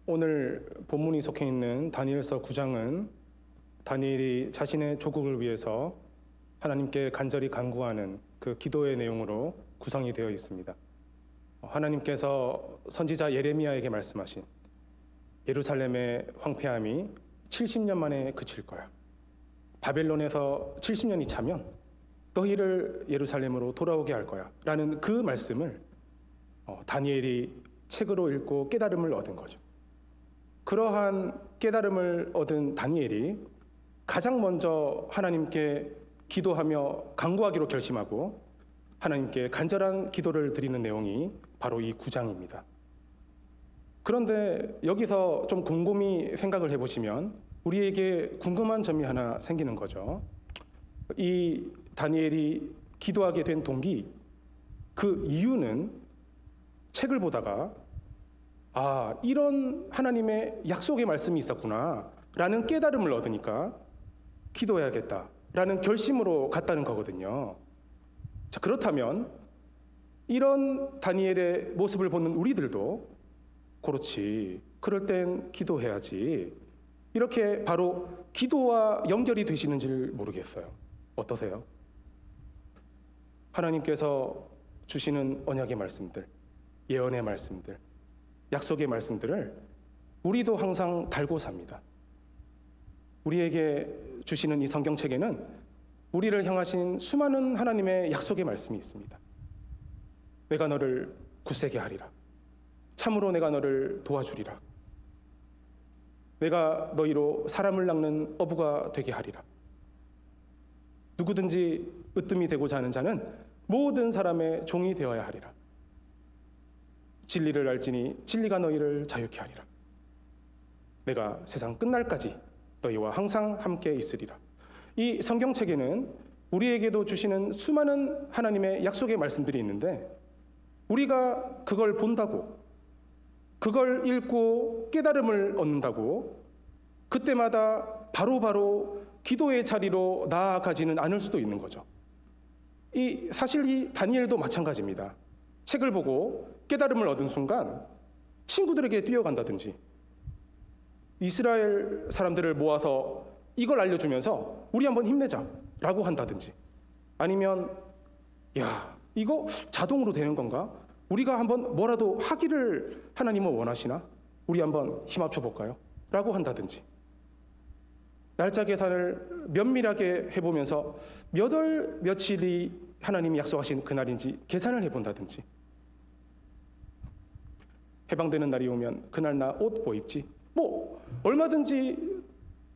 오늘 본문이 속해 있는 다니엘서 9장은 다니엘이 자신의 조국을 위해서 하나님께 간절히 간구하는 그 기도의 내용으로 구성이 되어 있습니다. 하나님께서 선지자 예레미야에게 말씀하신 예루살렘의 황폐함이 70년 만에 그칠 거야. 바벨론에서 70년이 차면 너희를 예루살렘으로 돌아오게 할 거야. 라는 그 말씀을 다니엘이 책으로 읽고 깨달음을 얻은 거죠. 그러한 깨달음을 얻은 다니엘이 가장 먼저 하나님께 기도하며 간구하기로 결심하고 하나님께 간절한 기도를 드리는 내용이 바로 이 9장입니다. 그런데 여기서 좀 곰곰이 생각을 해보시면 우리에게 궁금한 점이 하나 생기는 거죠. 이 다니엘이 기도하게 된 동기, 그 이유는 책을 보다가 이런 하나님의 약속의 말씀이 있었구나 라는 깨달음을 얻으니까 기도해야겠다 라는 결심으로 갔다는 거거든요. 자, 그렇다면 이런 다니엘의 모습을 보는 우리들도 그렇지, 그럴 땐 기도해야지, 이렇게 바로 기도와 연결이 되시는지를 모르겠어요. 어떠세요? 하나님께서 주시는 언약의 말씀들, 예언의 말씀들, 약속의 말씀들을 우리도 항상 달고 삽니다. 우리에게 주시는 이 성경책에는 우리를 향하신 수많은 하나님의 약속의 말씀이 있습니다. 내가 너를 굳세게 하리라. 참으로 내가 너를 도와주리라. 내가 너희로 사람을 낚는 어부가 되게 하리라. 누구든지 으뜸이 되고자 하는 자는 모든 사람의 종이 되어야 하리라. 진리를 알지니 진리가 너희를 자유케 하리라. 내가 세상 끝날까지 너희와 항상 함께 있으리라. 이 성경책에는 우리에게도 주시는 수많은 하나님의 약속의 말씀들이 있는데 우리가 그걸 본다고, 그걸 읽고 깨달음을 얻는다고 그때마다 바로바로 기도의 자리로 나아가지는 않을 수도 있는 거죠. 사실 이 다니엘도 마찬가지입니다. 책을 보고 깨달음을 얻은 순간 친구들에게 뛰어간다든지 이스라엘 사람들을 모아서 이걸 알려주면서 우리 한번 힘내자 라고 한다든지 아니면 이거 자동으로 되는 건가? 우리가 한번 뭐라도 하기를 하나님은 원하시나? 우리 한번 힘합쳐 볼까요? 라고 한다든지 날짜 계산을 면밀하게 해보면서 몇 월 며칠이 하나님이 약속하신 그날인지 계산을 해본다든지 해방되는 날이 오면 그날 나 옷 뭐 입지? 얼마든지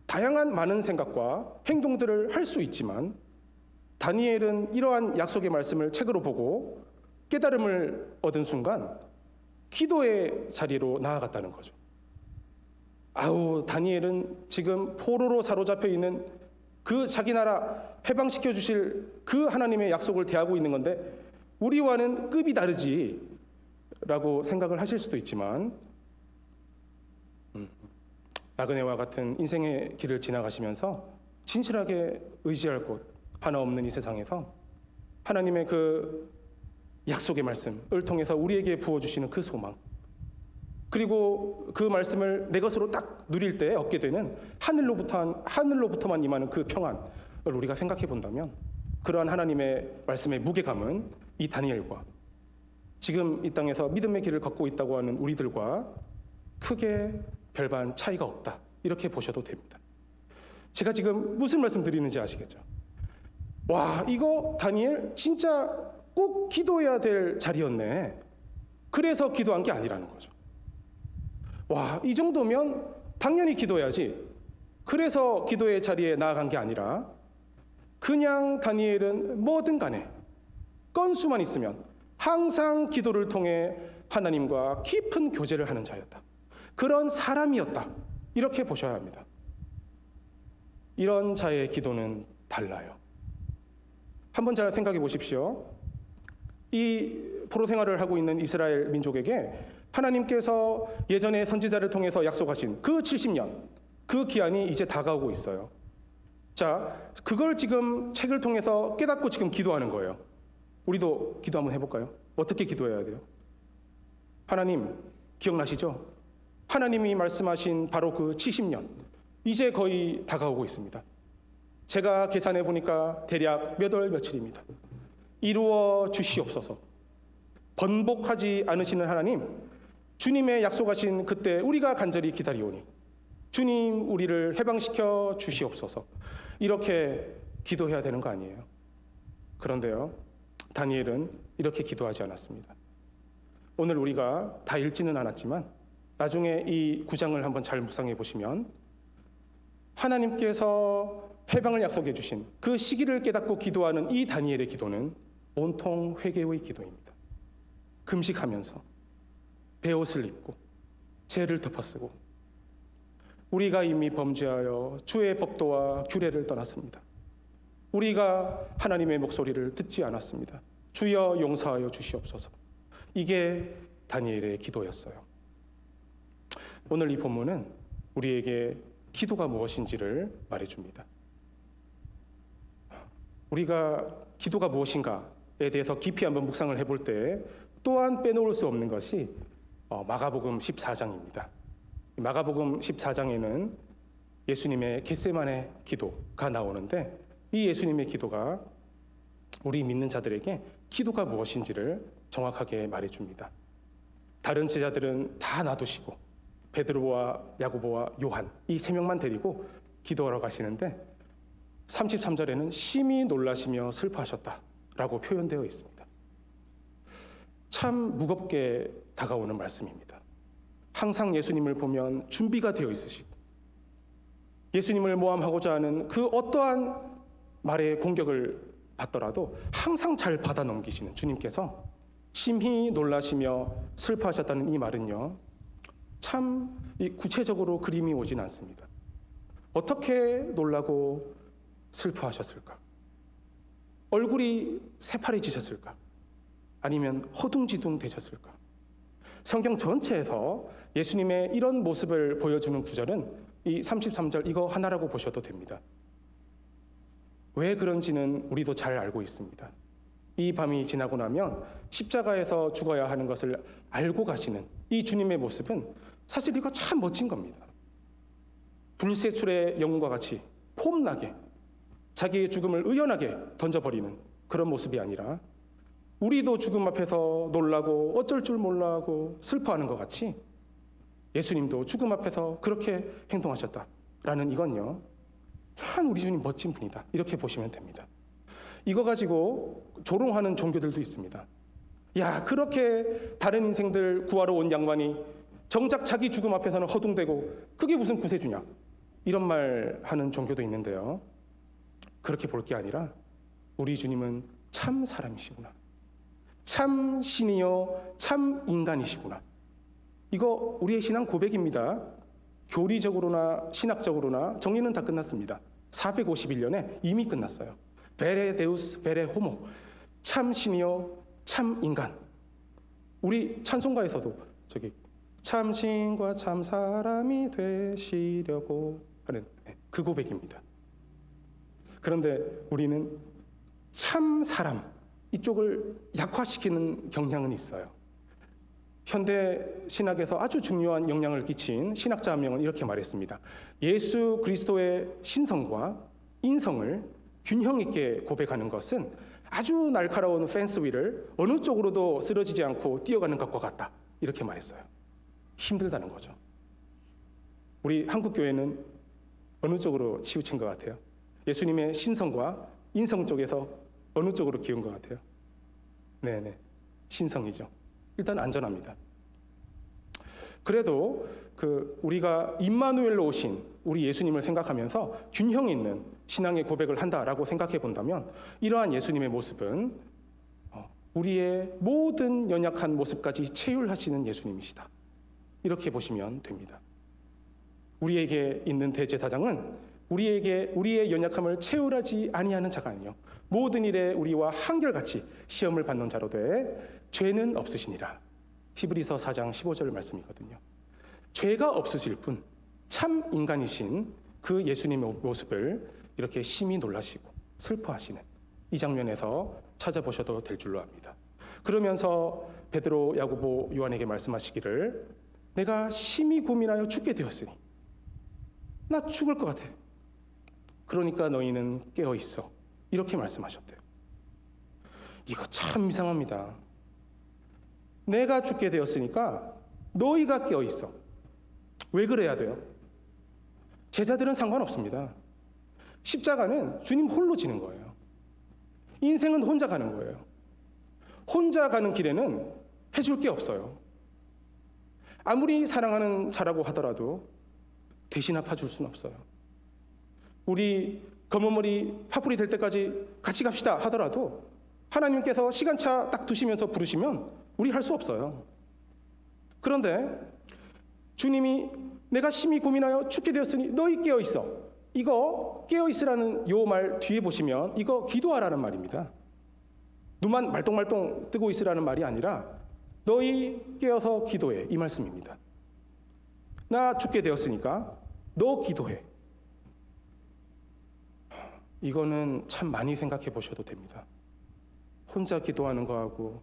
다양한 많은 생각과 행동들을 할 수 있지만 다니엘은 이러한 약속의 말씀을 책으로 보고 깨달음을 얻은 순간 기도의 자리로 나아갔다는 거죠. 다니엘은 지금 포로로 사로잡혀 있는 그 자기 나라 해방시켜 주실 그 하나님의 약속을 대하고 있는 건데 우리와는 급이 다르지 라고 생각을 하실 수도 있지만 나그네와 같은 인생의 길을 지나가시면서 진실하게 의지할 곳 하나 없는 이 세상에서 하나님의 그 약속의 말씀을 통해서 우리에게 부어주시는 그 소망, 그리고 그 말씀을 내 것으로 딱 누릴 때 얻게 되는 하늘로부터만 임하는 그 평안을 우리가 생각해 본다면 그러한 하나님의 말씀의 무게감은 이 다니엘과 지금 이 땅에서 믿음의 길을 걷고 있다고 하는 우리들과 크게 별반 차이가 없다, 이렇게 보셔도 됩니다. 제가 지금 무슨 말씀 드리는지 아시겠죠? 이거 다니엘 진짜 꼭 기도해야 될 자리였네. 그래서 기도한 게 아니라는 거죠. 이 정도면 당연히 기도해야지. 그래서 기도의 자리에 나아간 게 아니라 그냥 다니엘은 뭐든 간에 건수만 있으면 항상 기도를 통해 하나님과 깊은 교제를 하는 자였다. 그런 사람이었다. 이렇게 보셔야 합니다. 이런 자의 기도는 달라요. 한번 잘 생각해 보십시오. 이 포로 생활을 하고 있는 이스라엘 민족에게 하나님께서 예전에 선지자를 통해서 약속하신 그 70년, 그 기한이 이제 다가오고 있어요. 자, 그걸 지금 책을 통해서 깨닫고 지금 기도하는 거예요. 우리도 기도 한번 해볼까요? 어떻게 기도해야 돼요? 하나님, 기억나시죠? 하나님이 말씀하신 바로 그 70년, 이제 거의 다가오고 있습니다. 제가 계산해 보니까 대략 몇 월 며칠입니다. 이루어 주시옵소서. 번복하지 않으시는 하나님, 주님의 약속하신 그때 우리가 간절히 기다리오니 주님 우리를 해방시켜 주시옵소서. 이렇게 기도해야 되는 거 아니에요? 그런데요, 다니엘은 이렇게 기도하지 않았습니다. 오늘 우리가 다 읽지는 않았지만 나중에 이 9장을 한번 잘 묵상해 보시면 하나님께서 해방을 약속해 주신 그 시기를 깨닫고 기도하는 이 다니엘의 기도는 온통 회개의 기도입니다. 금식하면서 베옷을 입고 죄를 덮어쓰고 우리가 이미 범죄하여 주의 법도와 규례를 떠났습니다. 우리가 하나님의 목소리를 듣지 않았습니다. 주여 용서하여 주시옵소서. 이게 다니엘의 기도였어요. 오늘 이 본문은 우리에게 기도가 무엇인지를 말해줍니다. 우리가 기도가 무엇인가에 대해서 깊이 한번 묵상을 해볼 때 또한 빼놓을 수 없는 것이 마가복음 14장입니다. 마가복음 14장에는 예수님의 겟세마네 기도가 나오는데 이 예수님의 기도가 우리 믿는 자들에게 기도가 무엇인지를 정확하게 말해줍니다. 다른 제자들은 다 놔두시고 베드로와 야고보와 요한 이 세 명만 데리고 기도하러 가시는데 33절에는 심히 놀라시며 슬퍼하셨다라고 표현되어 있습니다. 참 무겁게 다가오는 말씀입니다. 항상 예수님을 보면 준비가 되어 있으시고 예수님을 모함하고자 하는 그 어떠한 말의 공격을 받더라도 항상 잘 받아 넘기시는 주님께서 심히 놀라시며 슬퍼하셨다는 이 말은요, 참 구체적으로 그림이 오진 않습니다. 어떻게 놀라고 슬퍼하셨을까? 얼굴이 새파래지셨을까? 아니면 허둥지둥 되셨을까? 성경 전체에서 예수님의 이런 모습을 보여주는 구절은 이 33절 이거 하나라고 보셔도 됩니다. 왜 그런지는 우리도 잘 알고 있습니다. 이 밤이 지나고 나면 십자가에서 죽어야 하는 것을 알고 가시는 이 주님의 모습은 사실 이거 참 멋진 겁니다. 불세출의 영웅과 같이 폼나게 자기의 죽음을 의연하게 던져버리는 그런 모습이 아니라 우리도 죽음 앞에서 놀라고 어쩔 줄 몰라 하고 슬퍼하는 것 같이 예수님도 죽음 앞에서 그렇게 행동하셨다라는 이건요, 참 우리 주님 멋진 분이다 이렇게 보시면 됩니다. 이거 가지고 조롱하는 종교들도 있습니다. 야, 그렇게 다른 인생들 구하러 온 양반이 정작 자기 죽음 앞에서는 허둥대고 그게 무슨 구세주냐 이런 말 하는 종교도 있는데요, 그렇게 볼 게 아니라 우리 주님은 참 사람이시구나, 참 신이요 참 인간이시구나, 이거 우리의 신앙 고백입니다. 교리적으로나 신학적으로나 정리는 다 끝났습니다. 451년에 이미 끝났어요. 베레 데우스 베레 호모, 참 신이요 참 인간. 우리 찬송가에서도 참 신과 참 사람이 되시려고 하는 그 고백입니다. 그런데 우리는 참 사람 이쪽을 약화시키는 경향은 있어요. 현대 신학에서 아주 중요한 영향을 끼친 신학자 한 명은 이렇게 말했습니다. 예수 그리스도의 신성과 인성을 균형 있게 고백하는 것은 아주 날카로운 펜스 위를 어느 쪽으로도 쓰러지지 않고 뛰어가는 것과 같다, 이렇게 말했어요. 힘들다는 거죠. 우리 한국교회는 어느 쪽으로 치우친 것 같아요? 예수님의 신성과 인성 쪽에서 어느 쪽으로 기운 것 같아요? 네네, 신성이죠. 일단 안전합니다. 그래도 우리가 임마누엘로 오신 우리 예수님을 생각하면서 균형 있는 신앙의 고백을 한다라고 생각해 본다면 이러한 예수님의 모습은 우리의 모든 연약한 모습까지 체휼하시는 예수님이시다, 이렇게 보시면 됩니다. 우리에게 있는 대제사장은 우리의 연약함을 체휼하지 아니하는 자가 아니요 모든 일에 우리와 한결같이 시험을 받는 자로 돼 죄는 없으시니라. 히브리서 4장 15절 말씀이거든요. 죄가 없으실 뿐 참 인간이신 그 예수님의 모습을 이렇게 심히 놀라시고 슬퍼하시는 이 장면에서 찾아보셔도 될 줄로 압니다. 그러면서 베드로, 야고보, 요한에게 말씀하시기를 내가 심히 고민하여 죽게 되었으니 나 죽을 것 같아. 그러니까 너희는 깨어 있어. 이렇게 말씀하셨대요. 이거 참 이상합니다. 내가 죽게 되었으니까 너희가 깨어 있어. 왜 그래야 돼요? 제자들은 상관없습니다. 십자가는 주님 홀로 지는 거예요. 인생은 혼자 가는 거예요. 혼자 가는 길에는 해줄 게 없어요. 아무리 사랑하는 자라고 하더라도 대신 아파줄 수는 없어요. 우리 검은 머리 파뿌리 될 때까지 같이 갑시다 하더라도 하나님께서 시간차 딱 두시면서 부르시면 우리 할 수 없어요. 그런데 주님이 내가 심히 고민하여 죽게 되었으니 너희 깨어 있어. 이거 깨어 있으라는 요 말 뒤에 보시면 이거 기도하라는 말입니다. 눈만 말똥말똥 뜨고 있으라는 말이 아니라 너희 깨어서 기도해, 이 말씀입니다. 나 죽게 되었으니까 너 기도해. 이거는 참 많이 생각해 보셔도 됩니다. 혼자 기도하는 거하고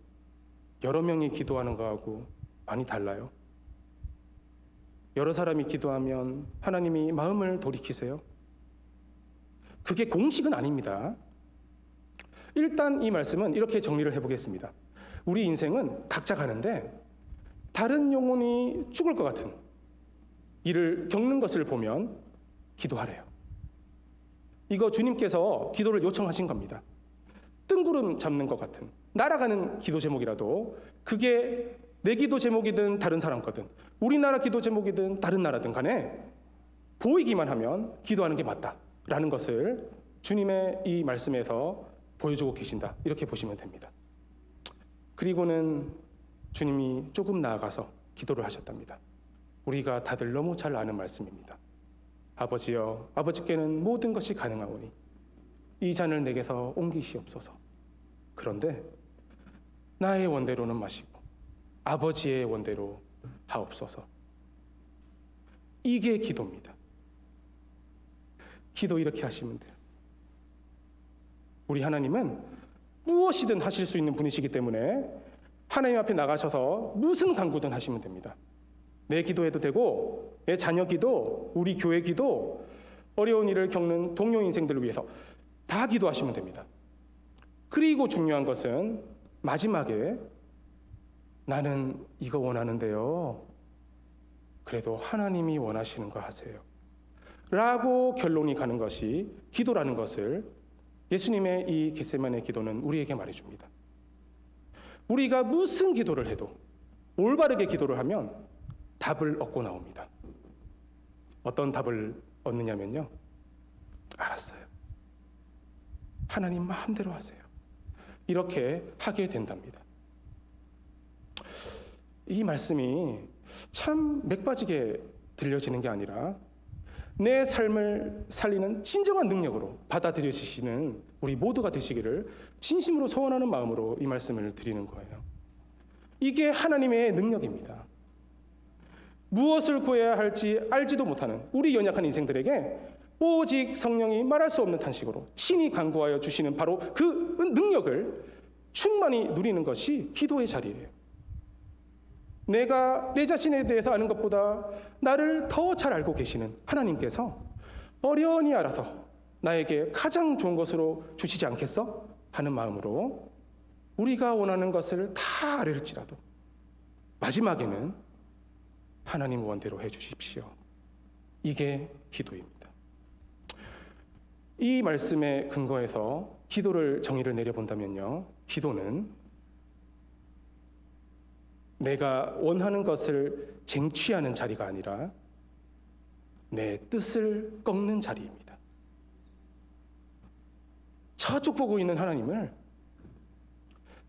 여러 명이 기도하는 거하고 많이 달라요. 여러 사람이 기도하면 하나님이 마음을 돌이키세요. 그게 공식은 아닙니다. 일단 이 말씀은 이렇게 정리를 해보겠습니다. 우리 인생은 각자 가는데 다른 영혼이 죽을 것 같은 일을 겪는 것을 보면 기도하래요. 이거 주님께서 기도를 요청하신 겁니다. 뜬구름 잡는 것 같은 날아가는 기도 제목이라도 그게 내 기도 제목이든 다른 사람 거든 우리나라 기도 제목이든 다른 나라든 간에 보이기만 하면 기도하는 게 맞다라는 것을 주님의 이 말씀에서 보여주고 계신다, 이렇게 보시면 됩니다. 그리고는 주님이 조금 나아가서 기도를 하셨답니다. 우리가 다들 너무 잘 아는 말씀입니다. 아버지여, 아버지께는 모든 것이 가능하오니 이 잔을 내게서 옮기시옵소서. 그런데 나의 원대로는 마시고 아버지의 원대로 하옵소서. 이게 기도입니다. 기도 이렇게 하시면 돼요. 우리 하나님은 무엇이든 하실 수 있는 분이시기 때문에 하나님 앞에 나가셔서 무슨 간구든 하시면 됩니다. 내 기도해도 되고 내 자녀 기도, 우리 교회 기도, 어려운 일을 겪는 동료 인생들을 위해서 다 기도하시면 됩니다. 그리고 중요한 것은 마지막에 나는 이거 원하는데요. 그래도 하나님이 원하시는 거 하세요. 라고 결론이 가는 것이 기도라는 것을 예수님의 이 겟세마네 기도는 우리에게 말해줍니다. 우리가 무슨 기도를 해도 올바르게 기도를 하면 답을 얻고 나옵니다. 어떤 답을 얻느냐면요. 알았어요. 하나님 마음대로 하세요. 이렇게 하게 된답니다. 이 말씀이 참 맥빠지게 들려지는 게 아니라 내 삶을 살리는 진정한 능력으로 받아들여지시는 우리 모두가 되시기를 진심으로 소원하는 마음으로 이 말씀을 드리는 거예요. 이게 하나님의 능력입니다. 무엇을 구해야 할지 알지도 못하는 우리 연약한 인생들에게 오직 성령이 말할 수 없는 탄식으로 친히 간구하여 주시는 바로 그 능력을 충만히 누리는 것이 기도의 자리예요. 내가 내 자신에 대해서 아는 것보다 나를 더 잘 알고 계시는 하나님께서 어련히 알아서 나에게 가장 좋은 것으로 주시지 않겠어? 하는 마음으로 우리가 원하는 것을 다 아뢰일지라도 마지막에는 하나님 원대로 해주십시오. 이게 기도입니다. 이 말씀에 근거해서 기도를 정의를 내려본다면요. 기도는 내가 원하는 것을 쟁취하는 자리가 아니라 내 뜻을 꺾는 자리입니다. 저쪽 보고 있는 하나님을,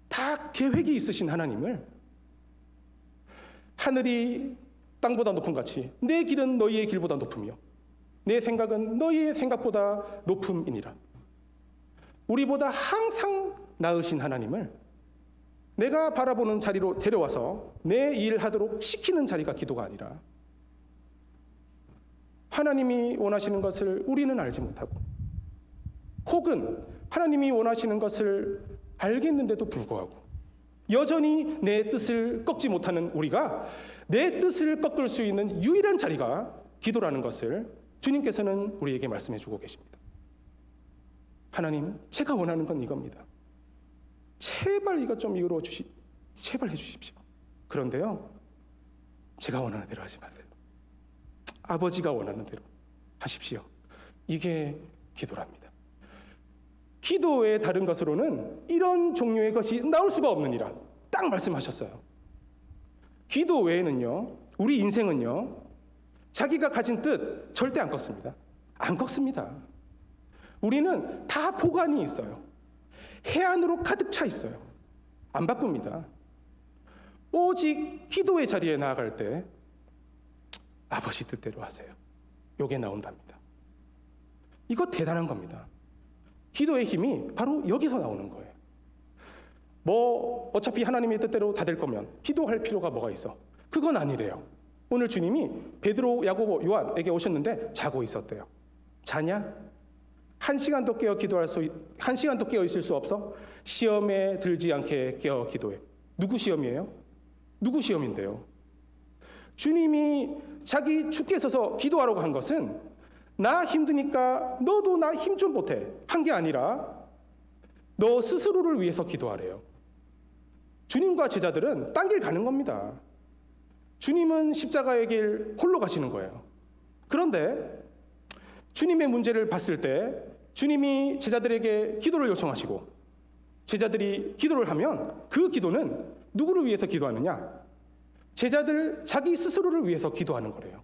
다 계획이 있으신 하나님을 하늘이 땅보다 높은 같이 내 길은 너희의 길보다 높으며 내 생각은 너희의 생각보다 높음이니라. 우리보다 항상 나으신 하나님을 내가 바라보는 자리로 데려와서 내 일하도록 시키는 자리가 기도가 아니라 하나님이 원하시는 것을 우리는 알지 못하고 혹은 하나님이 원하시는 것을 알겠는데도 불구하고 여전히 내 뜻을 꺾지 못하는 우리가 내 뜻을 꺾을 수 있는 유일한 자리가 기도라는 것을 주님께서는 우리에게 말씀해 주고 계십니다. 하나님, 제가 원하는 건 이겁니다. 제발 이것 좀 제발 해주십시오. 그런데요, 제가 원하는 대로 하지 마세요. 아버지가 원하는 대로 하십시오. 이게 기도랍니다. 기도의 다른 것으로는 이런 종류의 것이 나올 수가 없느니라 딱 말씀하셨어요. 기도 외에는요, 우리 인생은요, 자기가 가진 뜻 절대 안 꺾습니다. 안 꺾습니다. 우리는 다 보관이 있어요. 해안으로 가득 차 있어요. 안 바꿉니다. 오직 기도의 자리에 나아갈 때 아버지 뜻대로 하세요. 요게 나온답니다. 이거 대단한 겁니다. 기도의 힘이 바로 여기서 나오는 거예요. 어차피 하나님의 뜻대로 다 될 거면 기도할 필요가 뭐가 있어? 그건 아니래요. 오늘 주님이 베드로, 야고보, 요한에게 오셨는데 자고 있었대요. 자냐? 1시간도 깨어 있을 수 없어? 시험에 들지 않게 깨어 기도해. 누구 시험이에요? 누구 시험인데요? 주님이 자기 죽게 서서 기도하라고 한 것은 나 힘드니까 너도 나 힘 좀 보태 한 게 아니라 너 스스로를 위해서 기도하래요. 주님과 제자들은 딴 길 가는 겁니다. 주님은 십자가의 길 홀로 가시는 거예요. 그런데 주님의 문제를 봤을 때 주님이 제자들에게 기도를 요청하시고 제자들이 기도를 하면 그 기도는 누구를 위해서 기도하느냐? 제자들 자기 스스로를 위해서 기도하는 거래요.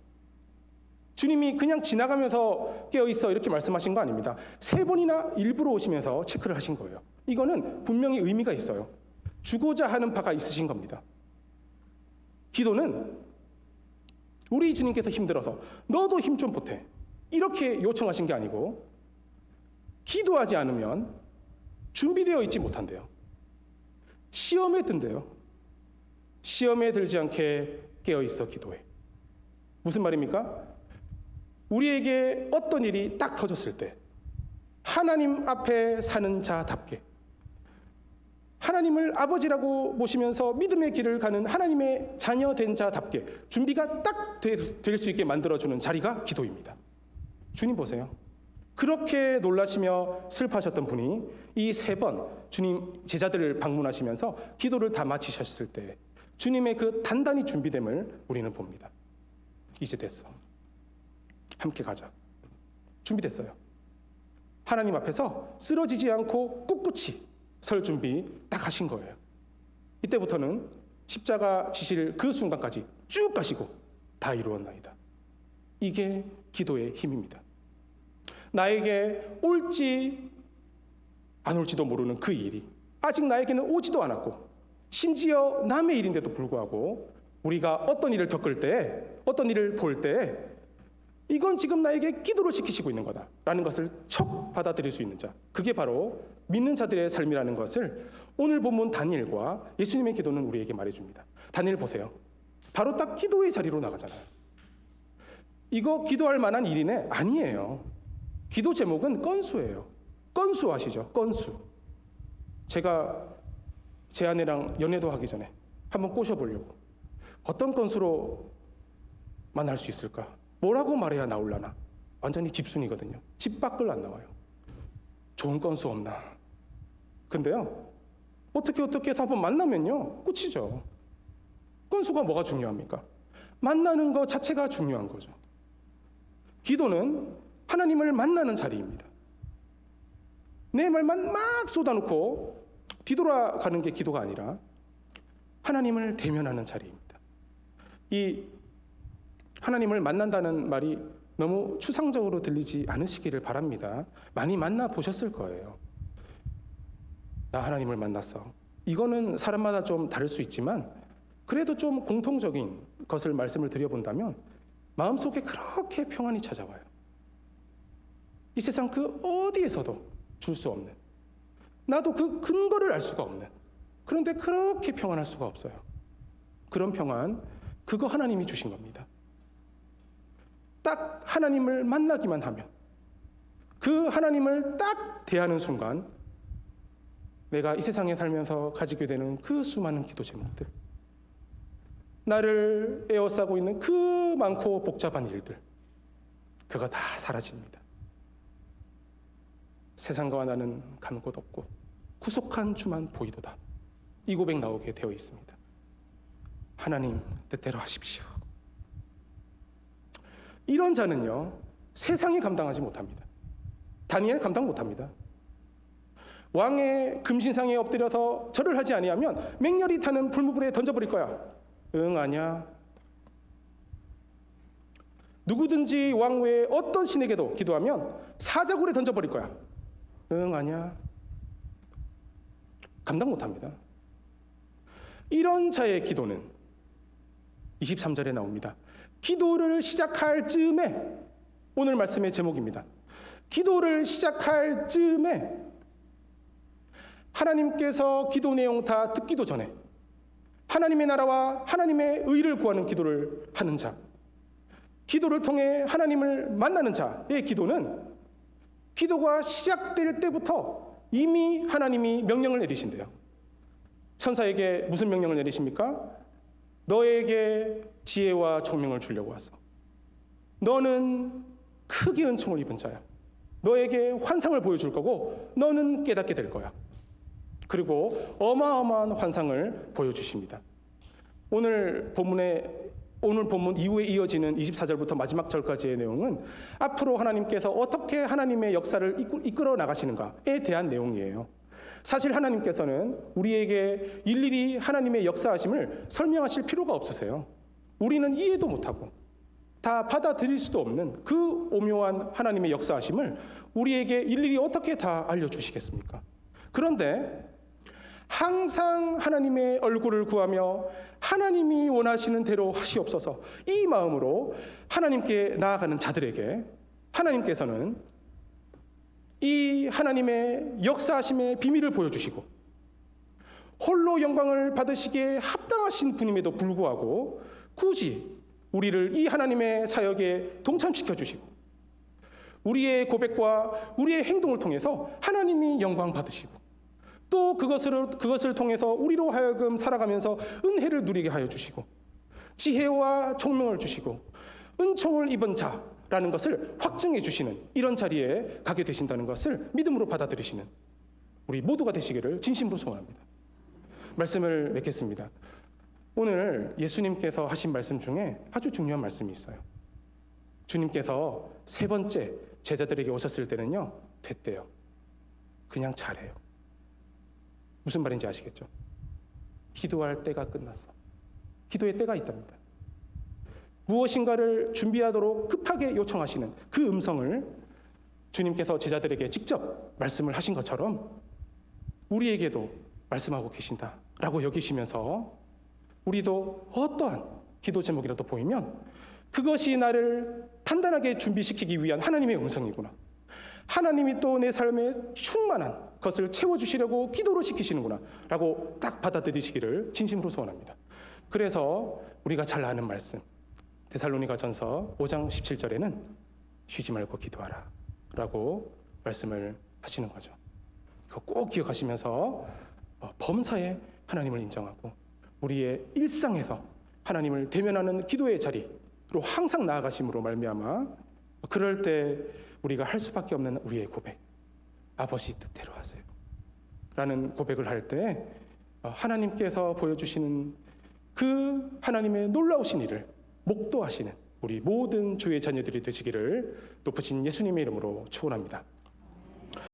주님이 그냥 지나가면서 깨어있어 이렇게 말씀하신 거 아닙니다. 3번이나 일부러 오시면서 체크를 하신 거예요. 이거는 분명히 의미가 있어요. 주고자 하는 바가 있으신 겁니다. 기도는 우리 주님께서 힘들어서 너도 힘 좀 보태 이렇게 요청하신 게 아니고 기도하지 않으면 준비되어 있지 못한대요. 시험에 든대요. 시험에 들지 않게 깨어있어 기도해. 무슨 말입니까? 우리에게 어떤 일이 딱 터졌을 때 하나님 앞에 사는 자답게 하나님을 아버지라고 모시면서 믿음의 길을 가는 하나님의 자녀 된 자답게 준비가 딱 될 수 있게 만들어주는 자리가 기도입니다. 주님 보세요. 그렇게 놀라시며 슬퍼하셨던 분이 이 3번 주님 제자들을 방문하시면서 기도를 다 마치셨을 때 주님의 그 단단히 준비됨을 우리는 봅니다. 이제 됐어. 함께 가자. 준비됐어요. 하나님 앞에서 쓰러지지 않고 꿋꿋이 설 준비 딱 하신 거예요. 이때부터는 십자가 지실 그 순간까지 쭉 가시고 다 이루었나이다. 이게 기도의 힘입니다. 나에게 올지 안 올지도 모르는 그 일이 아직 나에게는 오지도 않았고 심지어 남의 일인데도 불구하고 우리가 어떤 일을 겪을 때 어떤 일을 볼 때 이건 지금 나에게 기도를 시키시고 있는 거다라는 것을 척 받아들일 수 있는 자, 그게 바로 믿는 자들의 삶이라는 것을 오늘 본문 다니엘과 예수님의 기도는 우리에게 말해줍니다. 다니엘 보세요. 바로 딱 기도의 자리로 나가잖아요. 이거 기도할 만한 일이네? 아니에요. 기도 제목은 건수예요. 건수 아시죠? 건수. 제가 제 아내랑 연애도 하기 전에 한번 꼬셔보려고 어떤 건수로 만날 수 있을까? 뭐라고 말해야 나올라나? 완전히 집순이거든요. 집 밖을 안 나와요. 좋은 건수 없나? 근데요, 어떻게 해서 한번 만나면요, 끝이죠. 건수가 뭐가 중요합니까? 만나는 것 자체가 중요한 거죠. 기도는 하나님을 만나는 자리입니다. 내 말만 막 쏟아놓고 뒤돌아가는 게 기도가 아니라 하나님을 대면하는 자리입니다. 이 하나님을 만난다는 말이 너무 추상적으로 들리지 않으시기를 바랍니다. 많이 만나보셨을 거예요. 나 하나님을 만났어. 이거는 사람마다 좀 다를 수 있지만 그래도 좀 공통적인 것을 말씀을 드려본다면 마음속에 그렇게 평안이 찾아와요. 이 세상 그 어디에서도 줄 수 없는, 나도 그 근거를 알 수가 없는, 그런데 그렇게 평안할 수가 없어요. 그런 평안, 그거 하나님이 주신 겁니다. 딱 하나님을 만나기만 하면, 그 하나님을 딱 대하는 순간 내가 이 세상에 살면서 가지게 되는 그 수많은 기도 제목들, 나를 에워싸고 있는 그 많고 복잡한 일들, 그거 다 사라집니다. 세상과 나는 간 곳 없고 구속한 주만 보이도다. 이 고백 나오게 되어 있습니다. 하나님 뜻대로 하십시오. 이런 자는요, 세상이 감당하지 못합니다. 다니엘 감당 못합니다. 왕의 금신상에 엎드려서 절을 하지 아니하면 맹렬히 타는 불무불에 던져버릴 거야. 응, 아냐? 누구든지 왕 외에 어떤 신에게도 기도하면 사자굴에 던져버릴 거야. 응, 아냐? 감당 못합니다. 이런 자의 기도는 23절에 나옵니다. 기도를 시작할 즈음에, 오늘 말씀의 제목입니다. 기도를 시작할 즈음에 하나님께서 기도 내용 다 듣기도 전에 하나님의 나라와 하나님의 의를 구하는 기도를 하는 자, 기도를 통해 하나님을 만나는 자의 기도는 기도가 시작될 때부터 이미 하나님이 명령을 내리신대요. 천사에게 무슨 명령을 내리십니까? 너에게 지혜와 총명을 주려고 왔어. 너는 크게 은총을 입은 자야. 너에게 환상을 보여줄 거고 너는 깨닫게 될 거야. 그리고 어마어마한 환상을 보여주십니다. 오늘 본문 이후에 이어지는 24절부터 마지막 절까지의 내용은 앞으로 하나님께서 어떻게 하나님의 역사를 이끌어 나가시는가에 대한 내용이에요. 사실 하나님께서는 우리에게 일일이 하나님의 역사하심을 설명하실 필요가 없으세요. 우리는 이해도 못하고 다 받아들일 수도 없는 그 오묘한 하나님의 역사하심을 우리에게 일일이 어떻게 다 알려주시겠습니까? 그런데 항상 하나님의 얼굴을 구하며 하나님이 원하시는 대로 하시옵소서, 이 마음으로 하나님께 나아가는 자들에게 하나님께서는 이 하나님의 역사하심의 비밀을 보여주시고 홀로 영광을 받으시기에 합당하신 분임에도 불구하고 굳이 우리를 이 하나님의 사역에 동참시켜 주시고 우리의 고백과 우리의 행동을 통해서 하나님이 영광 받으시고 또 그것을 통해서 우리로 하여금 살아가면서 은혜를 누리게 하여 주시고 지혜와 총명을 주시고 은총을 입은 자라는 것을 확증해 주시는 이런 자리에 가게 되신다는 것을 믿음으로 받아들이시는 우리 모두가 되시기를 진심으로 소원합니다. 말씀을 맺겠습니다. 오늘 예수님께서 하신 말씀 중에 아주 중요한 말씀이 있어요. 주님께서 세 번째 제자들에게 오셨을 때는요, 됐대요. 그냥 잘해요. 무슨 말인지 아시겠죠? 기도할 때가 끝났어. 기도의 때가 있답니다. 무엇인가를 준비하도록 급하게 요청하시는 그 음성을 주님께서 제자들에게 직접 말씀을 하신 것처럼 우리에게도 말씀하고 계신다라고 여기시면서 우리도 어떠한 기도 제목이라도 보이면 그것이 나를 단단하게 준비시키기 위한 하나님의 음성이구나. 하나님이 또 내 삶에 충만한 것을 채워주시려고 기도로 시키시는구나 라고 딱 받아들이시기를 진심으로 소원합니다. 그래서 우리가 잘 아는 말씀 데살로니가전서 5장 17절에는 쉬지 말고 기도하라 라고 말씀을 하시는 거죠. 그거 꼭 기억하시면서 범사에 하나님을 인정하고 우리의 일상에서 하나님을 대면하는 기도의 자리로 항상 나아가심으로 말미암아 그럴 때 우리가 할 수밖에 없는 우리의 고백, 아버지 뜻대로 하세요 라는 고백을 할 때 하나님께서 보여주시는 그 하나님의 놀라우신 일을 목도하시는 우리 모든 주의 자녀들이 되시기를 높으신 예수님의 이름으로 축원합니다.